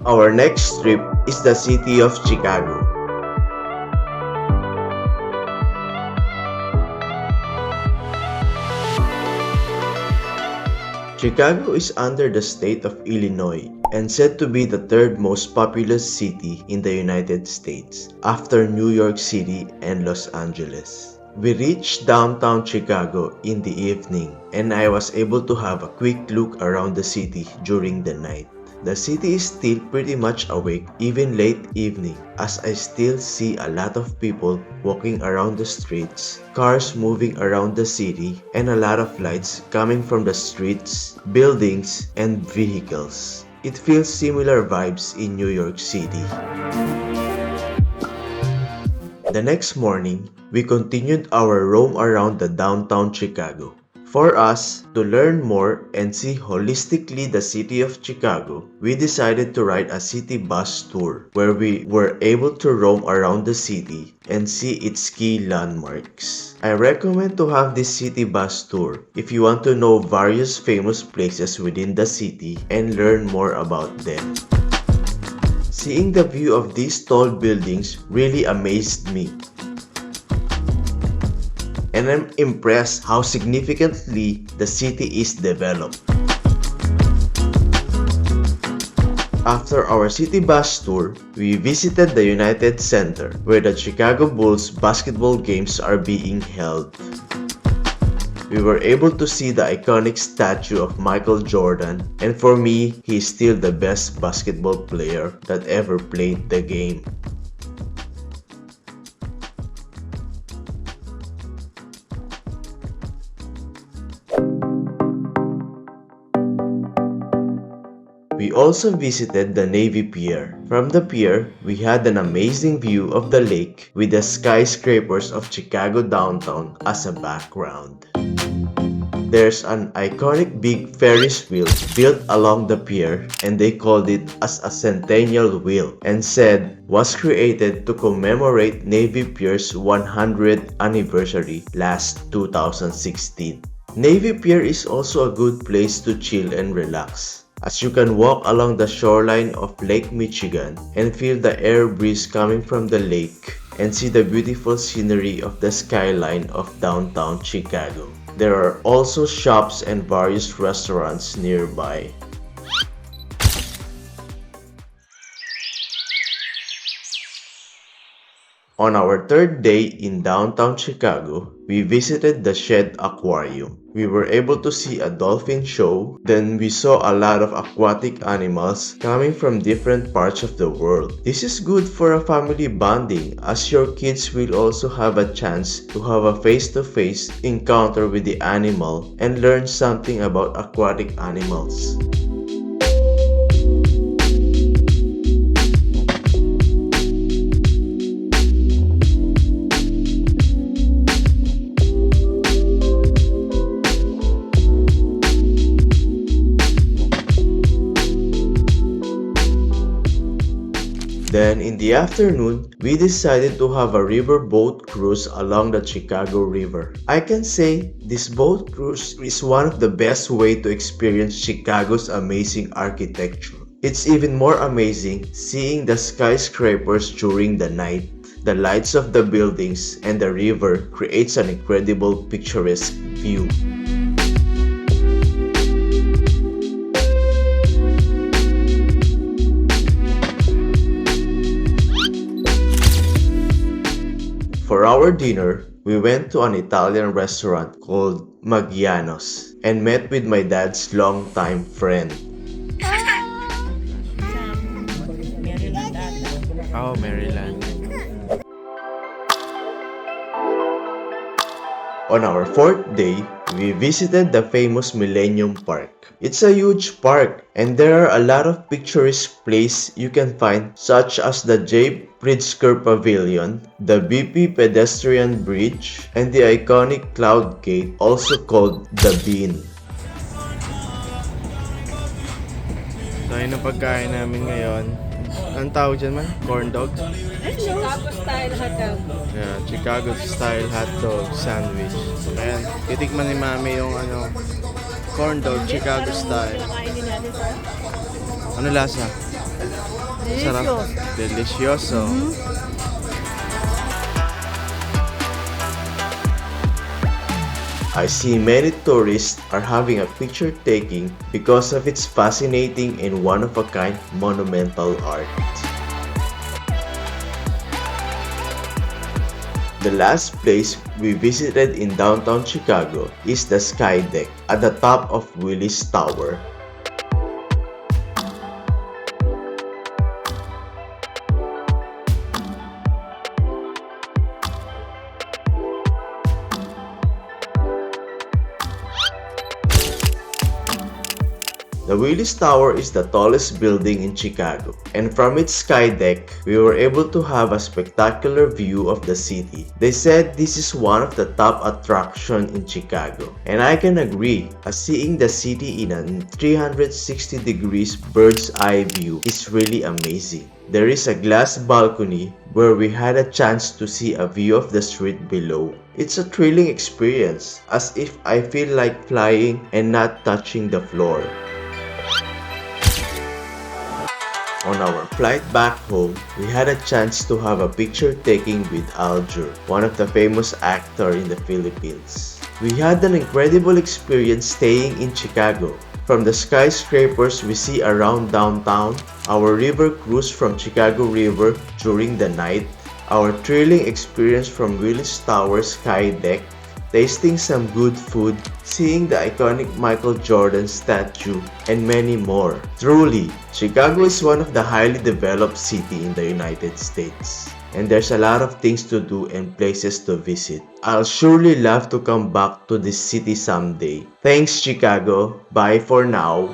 Our next trip is the city of Chicago. Chicago is under the state of Illinois and said to be the third most populous city in the United States after New York City and Los Angeles. We reached downtown Chicago in the evening and I was able to have a quick look around the city during the night. The city is still pretty much awake even late evening as I still see a lot of people walking around the streets, cars moving around the city, and a lot of lights coming from the streets, buildings, and vehicles. It feels similar vibes in New York City. The next morning, we continued our roam around the downtown Chicago. For us to learn more and see holistically the city of Chicago, we decided to ride a city bus tour where we were able to roam around the city and see its key landmarks. I recommend to have this city bus tour if you want to know various famous places within the city and learn more about them. Seeing the view of these tall buildings really amazed me. And I'm impressed how significantly the city is developed. After our city bus tour, we visited the United Center where the Chicago Bulls basketball games are being held. We were able to see the iconic statue of Michael Jordan, and for me, he is still the best basketball player that ever played the game. We also visited the Navy Pier. From the pier, we had an amazing view of the lake with the skyscrapers of Chicago downtown as a background. There's an iconic big Ferris wheel built along the pier and they called it as a Centennial Wheel and said was created to commemorate Navy Pier's 100th anniversary last 2016. Navy Pier is also a good place to chill and relax, as you can walk along the shoreline of Lake Michigan and feel the air breeze coming from the lake and see the beautiful scenery of the skyline of downtown Chicago. There are also shops and various restaurants nearby. On our third day in downtown Chicago, we visited the Shed Aquarium. We were able to see a dolphin show, then we saw a lot of aquatic animals coming from different parts of the world. This is good for a family bonding as your kids will also have a chance to have a face-to-face encounter with the animal and learn something about aquatic animals. Then in the afternoon, we decided to have a river boat cruise along the Chicago River. I can say this boat cruise is one of the best ways to experience Chicago's amazing architecture. It's even more amazing seeing the skyscrapers during the night. The lights of the buildings and the river creates an incredible picturesque view. For our dinner, we went to an Italian restaurant called Maggiano's and met with my dad's longtime friend. Oh, Maryland. On our fourth day, we visited the famous Millennium Park. It's a huge park and there are a lot of picturesque places you can find such as the Jay Pritzker Pavilion, the BP Pedestrian Bridge, and the iconic Cloud Gate also called the Bean. So, yun ang pagkain namin ngayon. Anong tawag dyan man? Corn dog? Chicago style hot dog. Yeah, Chicago style hot dog sandwich. So, ayan, titikman ni Mami yung corn dog, Chicago style. Nakainin natin sa Ano lasa? Sarap. Delicioso. I see many tourists are having a picture taking because of its fascinating and one-of-a-kind monumental art. The last place we visited in downtown Chicago is the Skydeck at the top of Willis Tower. The Willis Tower is the tallest building in Chicago, and from its sky deck, we were able to have a spectacular view of the city. They said this is one of the top attractions in Chicago, and I can agree, as seeing the city in a 360 degrees bird's eye view is really amazing. There is a glass balcony where we had a chance to see a view of the street below. It's a thrilling experience, as if I feel like flying and not touching the floor. On our flight back home, we had a chance to have a picture taking with Aljur, one of the famous actors in the Philippines. We had an incredible experience staying in Chicago. From the skyscrapers we see around downtown, our river cruise from Chicago River during the night, our thrilling experience from Willis Tower Sky Deck, tasting some good food, seeing the iconic Michael Jordan statue, and many more. Truly, Chicago is one of the highly developed cities in the United States. And there's a lot of things to do and places to visit. I'll surely love to come back to this city someday. Thanks, Chicago. Bye for now.